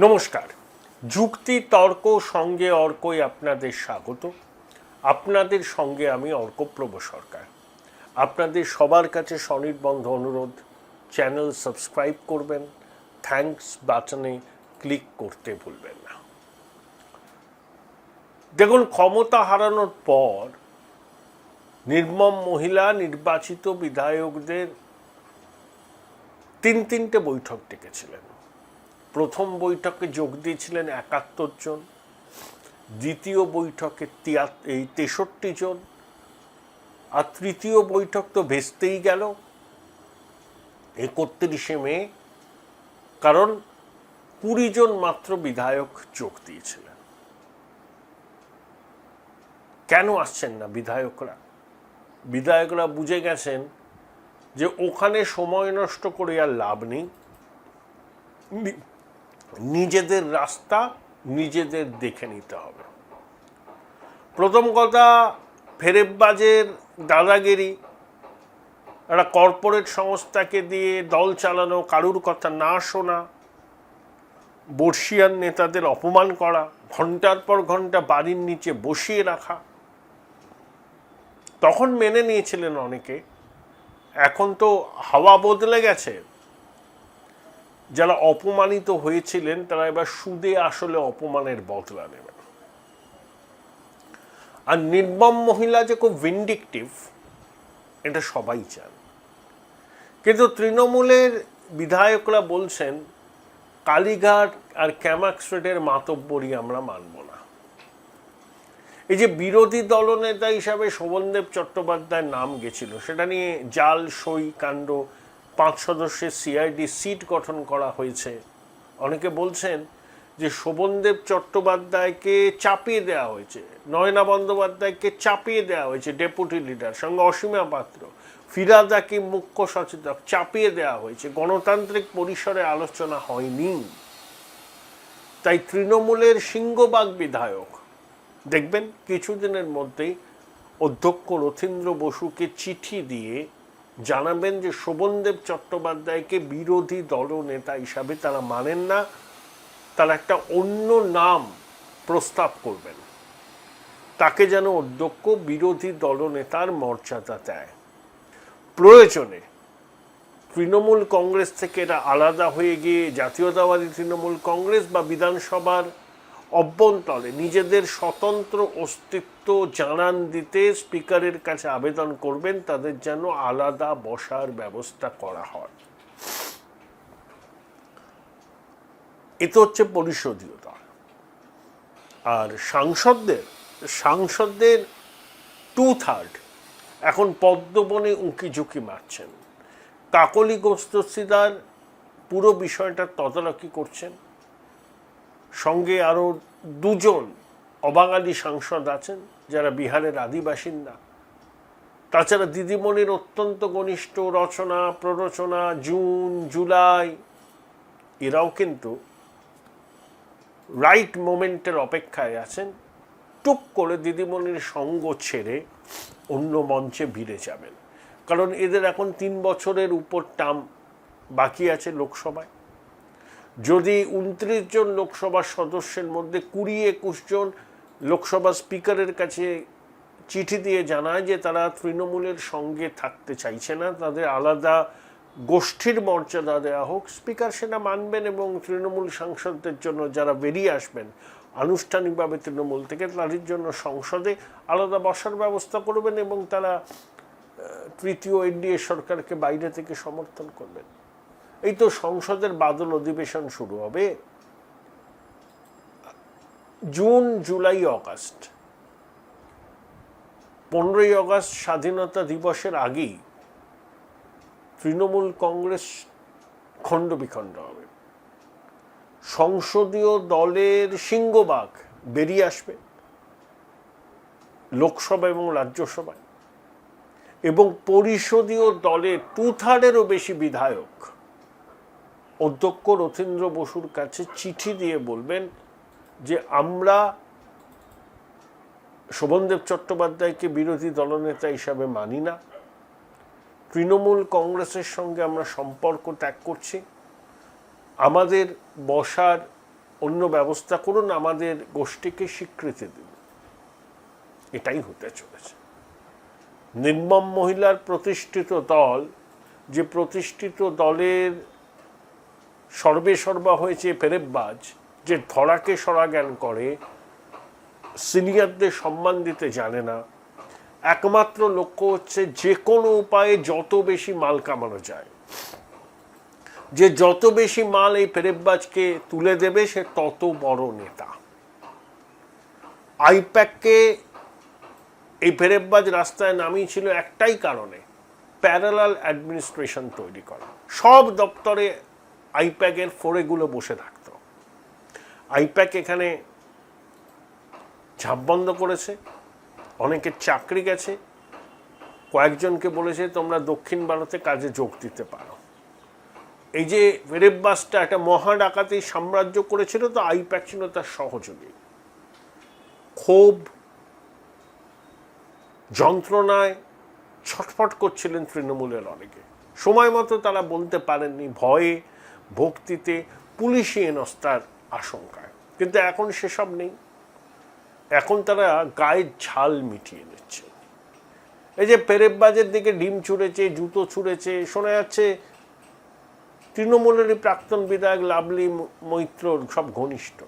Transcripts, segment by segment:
নমস্কার। যুক্তি তর্ক সঙ্গে অর্কই আপনাদের স্বাগত। আপনাদের সঙ্গে আমি অর্কপ্রভ সরকার। আপনাদের সবার কাছে স্বনির্বন্ধ অনুরোধ, চ্যানেল সাবস্ক্রাইব করবেন, থ্যাঙ্কস বাটনে ক্লিক করতে ভুলবেন না। দেখুন, ক্ষমতা হারানোর পর নির্মম মহিলা নির্বাচিত বিধায়কদের তিনটে বৈঠক ডেকেছিলেন। প্রথম বৈঠকে যোগ দিয়েছিলেন ৭১ জন, দ্বিতীয় বৈঠকে ৬৩ জন, আর তৃতীয় বৈঠক তো ভেস্তেই গেল ৩১শে মে, কারণ ২০ জন মাত্র বিধায়ক যোগ দিয়েছিলেন। কেন আসছেন না বিধায়করা? বিধায়করা বুঝে গেছেন যে ওখানে সময় নষ্ট করে আর লাভ নেই, নিজেদের রাস্তা নিজেদের দেখে নিতে হবে। প্রথম কথা, ফেরেববাজের দাদাগিরি, একটা কর্পোরেট সংস্থাকে দিয়ে দল চালানো, কারুর কথা না শোনা, বর্ষিয়ান নেতাদের অপমান করা, ঘন্টার পর ঘন্টা বাড়ির নিচে বসিয়ে রাখা। তখন মেনে নিয়েছিলেন অনেকে, এখন তো হাওয়া বদলে গেছে। যারা অপমানিত হয়েছিলেন তারা এবার সুদে আসলে অপমানের বদলা নেবেন। আর নির্মম মহিলা যে খুব ভিন্ডিকটিভ, এটা সবাই চান। কিন্তু তৃণমূলের বিধায়করা বলছেন কালীঘাট আর ক্যামাক স্ট্রিটের মাতব্বরি আমরা মানব না। এই যে বিরোধী দলনেতা হিসাবে শোভনদেব চট্টোপাধ্যায়ের নাম গেছিল, সেটা নিয়ে জাল সই কাণ্ড, ৫ সদস্যের সিআইডি সিট গঠন করা হয়েছে। অনেকে বলছেন যে শোভনদেব চট্টোপাধ্যায়কে চাপিয়ে দেওয়া হয়েছে, নয়না বন্দ্যোপাধ্যায়কে চাপিয়ে দেওয়া হয়েছে, ডেপুটি লিডার, সঙ্গে অসীমা পাত্র, ফিরহাদ হাকিম মুখ্য সচেতক, চাপিয়ে দেওয়া হয়েছে। গণতান্ত্রিক পরিসরে আলোচনা হয়নি। তাই তৃণমূলের সিংহবাগ বিধায়ক দেখবেন কিছুদিনের মধ্যেই অধ্যক্ষ রথীন্দ্র বসুকে চিঠি দিয়ে জানাবেন যে শোভনদেব চট্টোপাধ্যায়কে বিরোধী দলনেতা হিসাবে তারা মানেন না, তারা একটা অন্য নাম প্রস্তাব করবেন, তাকে যেন অধ্যক্ষ বিরোধী দলনেতার মর্যাদা দেয়। প্রয়োজনে তৃণমূল কংগ্রেস থেকে এরা আলাদা হয়ে গিয়ে জাতীয়তাবাদী তৃণমূল কংগ্রেস বা বিধানসভার অভ্যন্তরে নিজেদের স্বতন্ত্র অস্তিত্ব জানান দিতে স্পিকারের কাছে আবেদন করবেন, তাদের যেন আলাদা বসার ব্যবস্থা করা হয়। এটা হচ্ছে পরিষদীয়তা। আর সাংসদদের 2/3 এখন পদ্মবনে উঁকি ঝুঁকি মারছেন। কাকলি গোস্তসিদার পুরো বিষয়টার তদারকি করছেন, সঙ্গে আরও 2 জন অবাঙালি সাংসদ আছেন যারা বিহারের আদিবাসিন্দা। তাছাড়া দিদিমণির অত্যন্ত ঘনিষ্ঠ রচনা, প্ররোচনা, জুন, জুলাই, এরাও কিন্তু রাইট মোমেন্টের অপেক্ষায় আছেন। টুক করে দিদিমণির সঙ্গ ছেড়ে অন্য মঞ্চে ভিড়ে যাবেন, কারণ এদের এখন 3 বছরের উপর টার্ম বাকি আছে লোকসভায়। যদি 29 জন লোকসভার সদস্যের মধ্যে 20-21 জন লোকসভা স্পিকারের কাছে চিঠি দিয়ে জানায় যে তারা তৃণমূলের সঙ্গে থাকতে চাইছে না, তাদের আলাদা গোষ্ঠীর মর্যাদা দেওয়া হোক, স্পিকার সেটা মানবেন এবং তৃণমূল সাংসদদের জন্য যারা বেরিয়ে আসবেন আনুষ্ঠানিকভাবে তৃণমূল থেকে, তাদের জন্য সংসদে আলাদা বসার ব্যবস্থা করবেন এবং তারা তৃতীয় এনডিএ সরকারকে বাইরে থেকে সমর্থন করবেন। এই তো সংসদের বাদল অধিবেশন শুরু হবে জুন, জুলাই, অগাস্ট। 15ই অগাস্ট স্বাধীনতা দিবসের আগেই তৃণমূল কংগ্রেস খণ্ড বিখণ্ড হবে। সংসদীয় দলের সিংহভাগ বেরিয়ে আসবে লোকসভা এবং রাজ্যসভায়, এবং পরিষদীয় দলের 2/3-এরও বেশি বিধায়ক অধ্যক্ষ রথীন্দ্র বসুর কাছে চিঠি দিয়ে বলবেন যে আমরা শোভনদেব চট্টোপাধ্যায়কে বিরোধী দলনেতা হিসাবে মানি না, তৃণমূল কংগ্রেসের সঙ্গে আমরা সম্পর্ক ত্যাগ করছি, আমাদের বসার অন্য ব্যবস্থা করুন, আমাদের গোষ্ঠীকে স্বীকৃতি দিন। এটাই হতে চলেছে। নির্মম মহিলার প্রতিষ্ঠিত দল, যে প্রতিষ্ঠিত দলের সর্বেসর্বা হয়েছে ফেরেববাজ, যে ধরাকে সরা জ্ঞান করে, সিনিয়রদের সম্মান দিতে জানে না, একমাত্র লক্ষ্য হচ্ছে যে কোনো উপায়ে যত বেশি মাল কামানো যায়, যে যত বেশি মাল এই ফেরেববাজকে তুলে দেবে সে তত বড় নেতা। আইপ্যাককে এই ফেরেববাজ রাস্তায় নামিয়েছিল একটাই কারণে, প্যারালাল অ্যাডমিনিস্ট্রেশন তৈরি করা। সব দপ্তরে আইপ্যাকের ফোরেগুলো বসে থাকত। আইপ্যাক এখানে ঝাঁপ বন্ধ করেছে, অনেকের চাকরি গেছে, কয়েকজনকে বলেছে তোমরা দক্ষিণ ভারতে কাজে যোগ দিতে পারো। এই যে ফেরেববাজটা একটা মহা ডাকাতি সাম্রাজ্য করেছিল, তো আইপ্যাক ছিল তার সহযোগী। ক্ষোভ যন্ত্রণায় ছটফট করছিলেন তৃণমূলের অনেকে। সময় মতো তারা বলতে পারেননি, ভয়ে ভক্তিতে, পুলিশি হেনস্থার আশঙ্কায়। কিন্তু এখন সেসব নেই, এখন তারা গায়ের ঝাল মিটিয়ে নিচ্ছে। এই যে ফেরেববাজের দিকে ডিম ছুঁড়েছে, জুতো ছুঁড়েছে, শোনা যাচ্ছে তৃণমূলেরই প্রাক্তন বিধায়ক লাভলি মৈত্রর সব ঘনিষ্ঠ।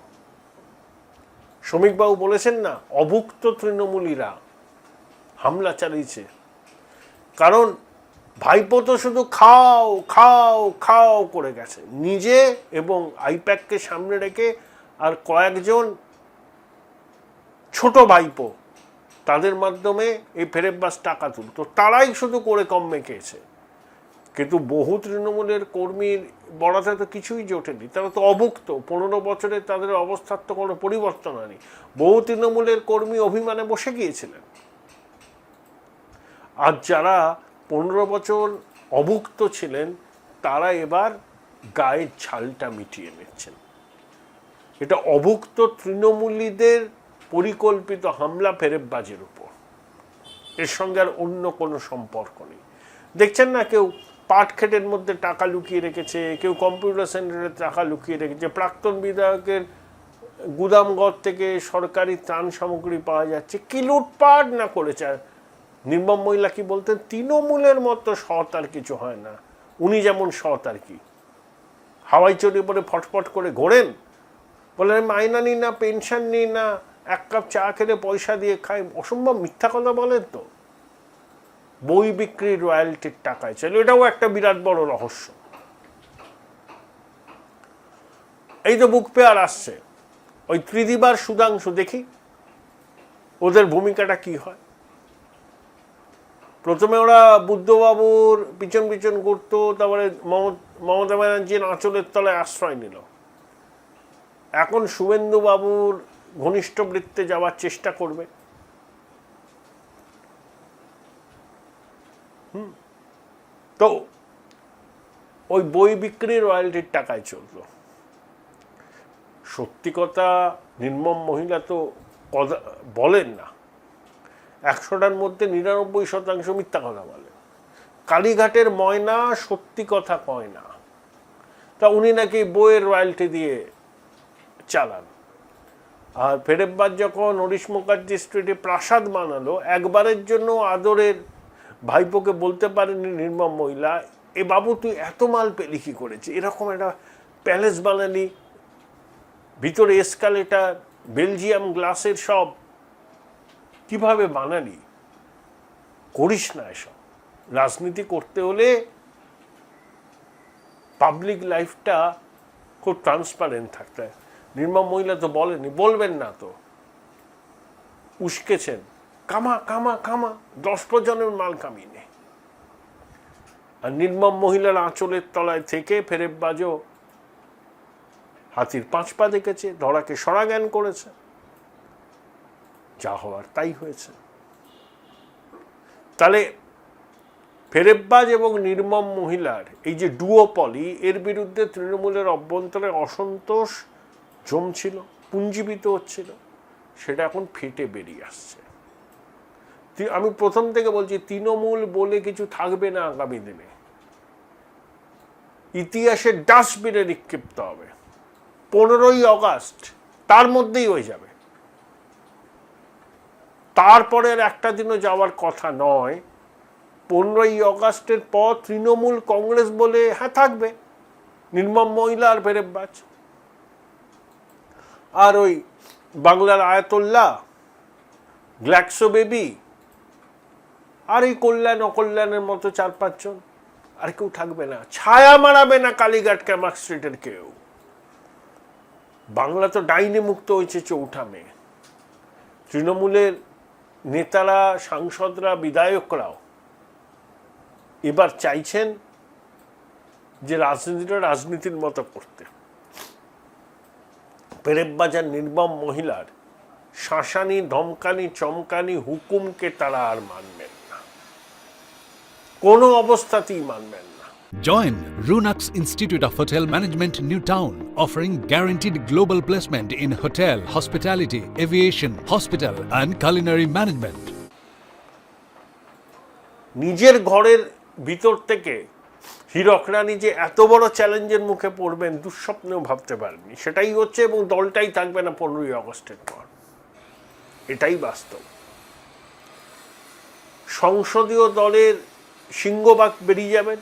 শ্রমিকবাবু বলেছেন না, অভুক্ত তৃণমূলীরা হামলা চালিয়েছে, কারণ ভাইপো তো শুধু খাও খাও খাও করে গেছে নিজে এবং আইপ্যাককে সামনে রেখে, আর কয়েকজন ছোট ভাইপো তাদের মাধ্যমে এই ফেরেববাজ টাকা তুলতো, তারাই শুধু করে কম মেখেছে। কিন্তু বহু তৃণমূলের কর্মীর বড়াতে তো কিছুই জোটেনি, তারা তো অভুক্ত। 15 বছরে তাদের অবস্থার তো কোনো পরিবর্তন হয়নি। বহু তৃণমূলের কর্মী অভিমানে বসে গিয়েছিলেন। আর যারা 15 বছর অভুক্ত ছিলেন তারা এবার গায়ের ঝালটা মিটিয়ে নিচ্ছেন। এটা অভুক্ত তৃণমূলীদের পরিকল্পিত হামলা ফেরেববাজের উপর, এর সঙ্গে আর অন্য কোনো সম্পর্ক নেই। দেখছেন না, কেউ পাটক্ষেতের মধ্যে টাকা লুকিয়ে রেখেছে, কেউ কম্পিউটার সেন্টারে টাকা লুকিয়ে রেখেছে, প্রাক্তন বিধায়কের গুদামঘর থেকে সরকারি ত্রাণ সামগ্রী পাওয়া যাচ্ছে। কি লুটপাট না করেছে। নির্মম মহিলা কি বলতেন, তৃণমূলের মতো সৎ আর কিছু হয় না। উনি যেমন সৎ আর কি, হাওয়াই চড়ে পরে ফটফট করে ঘোরেন, বলেন মাইনা নিই না, পেনশন নিই না, এক কাপ চা খেলে পয়সা দিয়ে খাই, অসম্ভব মিথ্যা কথা বলেন। তো বই বিক্রি রয়্যালটির টাকায় ছিল, এটাও একটা বিরাট বড় রহস্য। এই তো বুক পেয়ার আসছে, ওই ত্রিদিবার সুধাংশু, দেখি ওদের ভূমিকাটা কি হয়। প্রথমে ওরা বুদ্ধবাবুর পিছন পিছন ঘুরতো, তারপরে মমতা ব্যানার্জির আঁচলের তলায় আশ্রয় নিল। এখন শুভেন্দু বাবুর ঘনিষ্ঠ বৃত্তে যাওয়ার চেষ্টা করবে। তো ওই বই বিক্রির রয়্যালটির টাকায় চলতো। সত্যি কথা, নির্মম মহিলা তো বলেন না, 100টার মধ্যে 99% মিথ্যা কথা বলে। কালীঘাটের ময়না সত্যি কথা কয় না, তা উনি নাকি বইয়ের রয়্যালটি দিয়ে চালান। আর ফেরেববাজ যখন হরিশ মুখার্জি স্ট্রিটে প্রাসাদ বানালো, একবারের জন্য আদরের ভাইপোকে বলতে পারেনি নির্মম মহিলা, এ বাবু তুই এত মাল পেলি কি করেছি, এরকম একটা প্যালেস বানালি, ভিতরে এসকালেটার, বেলজিয়াম গ্লাসের সব, কিভাবে বানালি? করিস না এসব। রাজনীতি করতে হলে পাবলিক লাইফটা খুব ট্রান্সপারেন্ট থাকতে হয়। নির্মম মহিলা তো বলেনি, বলবেন না তো, উস্কেছেন, কামা কামা কামা, 10 প্রজন্মের মাল কামিয়ে নে। আর নির্মম মহিলার আঁচলের তলায় থেকে ফেরেববাজও হাতির 5 পা দেখেছে, ধরাকে সরা জ্ঞান করেছে, যা হওয়ার তাই হয়েছে। তাহলে ফেরেববাজ এবং নির্মম মহিলার এই যে ডুওপলি, এর বিরুদ্ধে তৃণমূলের অভ্যন্তরে অসন্তোষ জমছিল, পুঞ্জীবিত হচ্ছিল, সেটা এখন ফেটে বেরিয়ে আসছে। আমি প্রথম থেকে বলছি, তৃণমূল বলে কিছু থাকবে না আগামী দিনে, ইতিহাসের ডাস্টবিনে নিক্ষিপ্ত হবে। 15ই অগাস্ট তার মধ্যেই হয়ে যাবে। তারপরে আর একটা দিনও যাওয়ার কথা নয়। 15ই অগাস্টের পর তৃণমূল কংগ্রেস বলে হ্যাঁ থাকবে, নির্মম মহিলা আর বেরেববাজ। আর ওই বাংলার আয়াতুল্লাহ, গ্ল্যাক্সো বেবি, আর এই কল্যাণ অকল্যাণের মতো 4-5 জন, আর কেউ থাকবে না। ছায়া মারাবে না কালীঘাট ক্যামাক স্ট্রিটের কেউ। বাংলা তো ডাইনি মুক্ত হয়েছে 4ঠা মে। তৃণমূলের নেতারা, সাংসদরা, বিধায়করাও এবার চাইছেন যে রাজনীতিটা রাজনীতির মতো করতে। পেরেববাজার নির্মম মহিলার শাসানি, ধমকানি, চমকানি, হুকুমকে তারা আর মানবেন না, কোনো অবস্থাতেই মানবেন না। Join Runux Institute of Hotel Management, New Town, offering guaranteed global placement in hotel, hospitality, aviation, hospital and culinary management. নিজের ঘরের ভিতর থেকে হীরক রানী যে এত বড় চ্যালেঞ্জের মুখে পড়বেন দুঃস্বপ্নেও ভাবতে পারেননি। সেটাই হচ্ছে, এবং দলটাই থাকবে না 15ই অগস্টের পর। এটাই বাস্তব। সংসদীয় দলের সিংহভাগ বেরিয়ে যাবেন,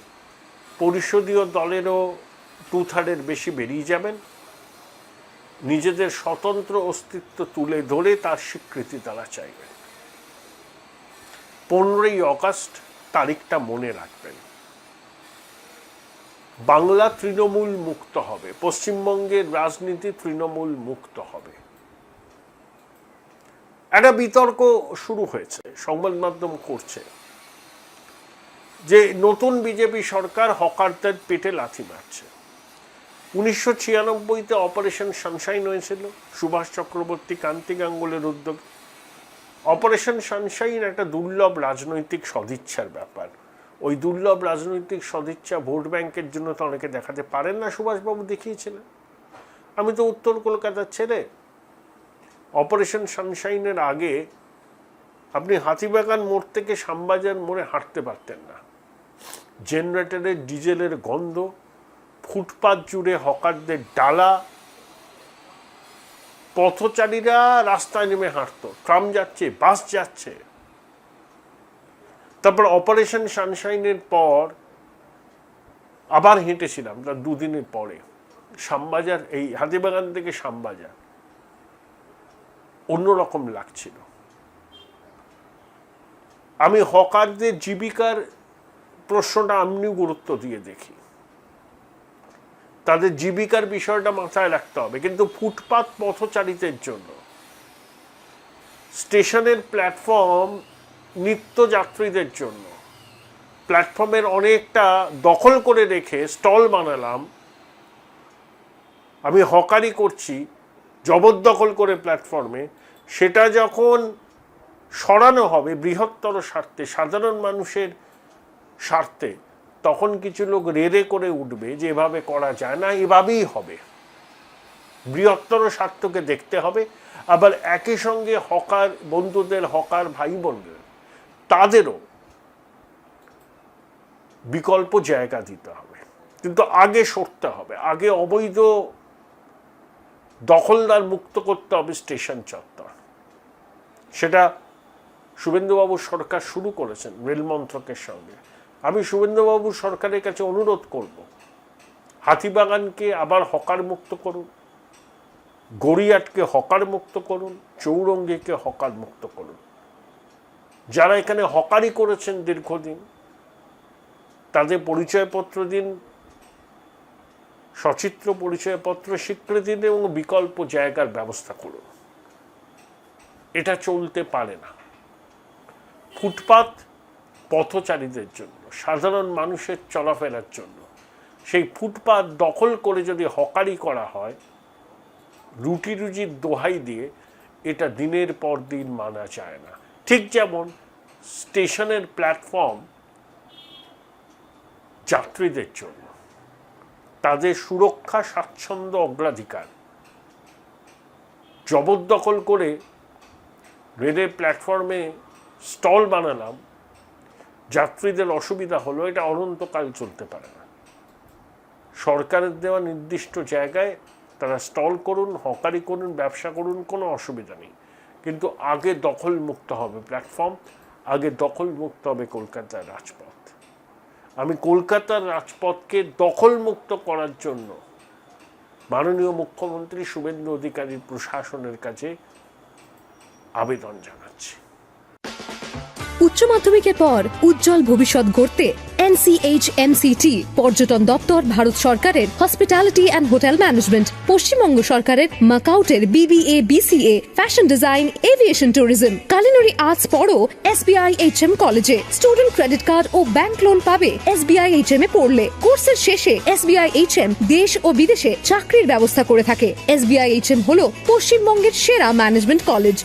পরিষদীয় দলেরও 2/3 বেশি বেরিয়ে যাবেন। নিজেদের স্বতন্ত্র অস্তিত্ব তুলে ধরে তার স্বীকৃতি তারা চাইবেন। 15ই অগস্ট তারিখটা মনে রাখবেন। বাংলা তৃণমূল মুক্ত হবে, পশ্চিমবঙ্গের রাজনীতি তৃণমূল মুক্ত হবে। একটা বিতর্ক শুরু হয়েছে, সংবাদ মাধ্যম করছে, যে নতুন বিজেপি সরকার হকারদের পেটে লাথি মারছে। 1996-তে অপারেশন সানশাইন হয়েছিল সুভাষ চক্রবর্তী, কান্তি গাঙ্গুলের উদ্যোগে। অপারেশন সানশাইন একটা দুর্লভ রাজনৈতিক সদিচ্ছার ব্যাপার। ওই দুর্লভ রাজনৈতিক সদিচ্ছা ভোট ব্যাংকের জন্য তো অনেকে দেখাতে পারেন না, সুভাষবাবু দেখিয়েছিলেন। আমি তো উত্তর কলকাতার ছেলে। অপারেশন সানশাইনের আগে আপনি হাতিবাগান মোড় থেকে শ্যামবাজার মোড়ে হাঁটতে পারতেন না। জেনারেটরের ডিজেলের গন্ধ, ফুটপাত জুড়ে হকারদের ডালা, পথচারীরা রাস্তায় নেমে হাঁটতো, ট্রাম যাচ্ছে, বাস যাচ্ছে। তারপর অপারেশন সানশাইনের পর আবার হেঁটেছিলাম তার 2 দিনের পরে শ্যামবাজার, এই হাতিবাগান থেকে শ্যামবাজার। অন্যরকম লাগছিল। আমি হকারদের জীবিকার প্রশ্নটা এমনি গুরুত্ব দিয়ে দেখি, তাদের জীবিকার বিষয়টা মাথায় রাখতে হবে। কিন্তু ফুটপাত পথচারীদের জন্য স্টেশনের প্ল্যাটফর্ম নিত্যযাত্রীদের জন্য প্ল্যাটফর্মের অনেকটা দখল করে রেখে স্টল বানালাম। আমি হকারি করছি জবরদখল করে প্ল্যাটফর্মে, সেটা যখন সরানো হবে বৃহত্তর স্বার্থে, সাধারণ মানুষের স্বার্থে, তখন কিছু লোক রেড়ে করে উঠবে যে এভাবে করা যায় না, এভাবেই হবে। বৃহত্তর স্বার্থকে দেখতে হবে। আবার একই সঙ্গে হকার বন্ধুদের, হকার ভাই বোনদের, তাদেরও বিকল্প জায়গা দিতে হবে। কিন্তু আগে সরতে হবে, আগে অবৈধ দখলদার মুক্ত করতে হবে স্টেশন চত্বর। সেটা শুভেন্দুবাবু সরকার শুরু করেছেন রেল মন্ত্রকের সঙ্গে। আমি শুভেন্দুবাবু সরকারের কাছে অনুরোধ করব, হাতিবাগানকে আবার হকার মুক্ত করুন, গড়িয়াটকে হকার মুক্ত করুন, চৌরঙ্গীকে হকার মুক্ত করুন। যারা এখানে হকারি করেছেন দীর্ঘদিন তাদের পরিচয়পত্র দিন, সচিত্র পরিচয়পত্র স্বীকৃতি দিন এবং বিকল্প জায়গার ব্যবস্থা করুন। এটা চলতে পারে না। ফুটপাত পথচারীদের জন্য, সাধারণ মানুষের চলাফেরার জন্য, সেই ফুটপাত দখল করে যদি হকারি করা হয় রুটি রুজির দোহাই দিয়ে, এটা দিনের পর দিন মানা যায় না। ঠিক যেমন স্টেশনের প্ল্যাটফর্ম যাত্রীদের জন্য, তাদের সুরক্ষা, স্বাচ্ছন্দ্য, অগ্রাধিকার। জবরদখল করে রেলের প্ল্যাটফর্মে স্টল বানালাম, যাত্রীদের অসুবিধা হলো, এটা অনন্তকাল চলতে পারে না। সরকারের দেওয়া নির্দিষ্ট জায়গায় আপনারা স্টল করুন, হকারি করুন, ব্যবসা করুন, কোনো অসুবিধা নেই, কিন্তু আগে দখল মুক্ত হবে প্ল্যাটফর্ম, আগে দখল মুক্ত হবে কলকাতার রাজপথ। আমি কলকাতার রাজপথকে দখল মুক্ত করার জন্য মাননীয় মুখ্যমন্ত্রী শুভেন্দু অধিকারীর প্রশাসনের কাছে আবেদন জানাচ্ছি। উচ্চ মাধ্যমিকের পর উজ্জ্বল ভবিষ্যৎ গড়তে NCHMCT পর্যটন দপ্তর, ভারত সরকারের hospitality and hotel management, Paschimbanga সরকারের মাকাউটের BBA BCA, fashion design, aviation tourism, culinary arts পড়ো SBI HM কলেজে। স্টুডেন্ট ক্রেডিট কার্ড ও ব্যাংক লোন পাবে SBI HM এ পড়লে। কোর্সের শেষে SBI HM দেশ ও বিদেশে চাকরির ব্যবস্থা করে থাকে। SBI HM হলো পশ্চিমবঙ্গের সেরা ম্যানেজমেন্ট কলেজ।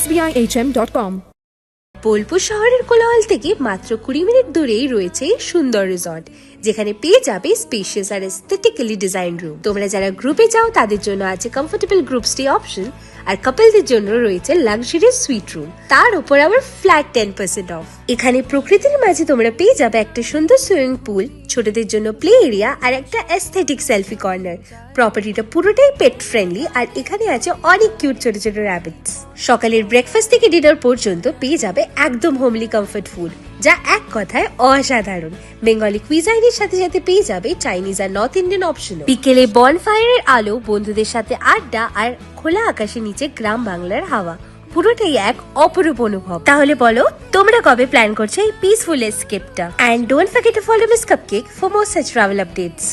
SBIHM.com। বোলপুর শহরের কোলাহল থেকে মাত্র 20 মিনিট দূরেই রয়েছে সুন্দর রিসর্ট, যেখানে পেয়ে যাবে স্পেশিয়াস আর এস্থেটিক্যালি ডিজাইন রুম। তোমরা যারা গ্রুপে যাও তাদের জন্য আছে কমফোর্টেবল গ্রুপ স্টে অপশন, আর কাপলদের জন্য রয়েছে লাক্সারিয়াস সুইট রুম, তার উপর আবার ফ্ল্যাট 10% অফ। এখানে প্রকৃতির মাঝে তোমরা পেয়ে যাবে একটা সুন্দর সুইমিং পুল, ছোটদের জন্য প্লে এরিয়া আর একটা এস্থেটিক সেলফি কর্নার। প্রপার্টিটা পুরোটাই পেট ফ্রেন্ডলি, আর এখানে আছে অনেক কিউট ছোট ছোট র্যাবিটস। সকালের ব্রেকফাস্ট থেকে ডিনার পর্যন্ত পেয়ে যাবে একদম হোমলি কমফর্ট ফুড, যা এক কথায় অসাধারণ। বেঙ্গলি কুইজাইনের সাথে সাথে পেয়ে যাবে চাইনিজ আর নর্থ ইন্ডিয়ান অপশন। বিকেলে বনফায়ারের আলো, বন্ধুদের সাথে আড্ডা আর খোলা আকাশের নিচে গ্রাম বাংলার হাওয়া, পুরোটাই এক অপরূপ অনুভব। তাহলে বলো তোমরা কবে প্ল্যান করছো এই পিসফুল এসকেপটা? And don't forget to follow Miss Cupcake for more such travel updates.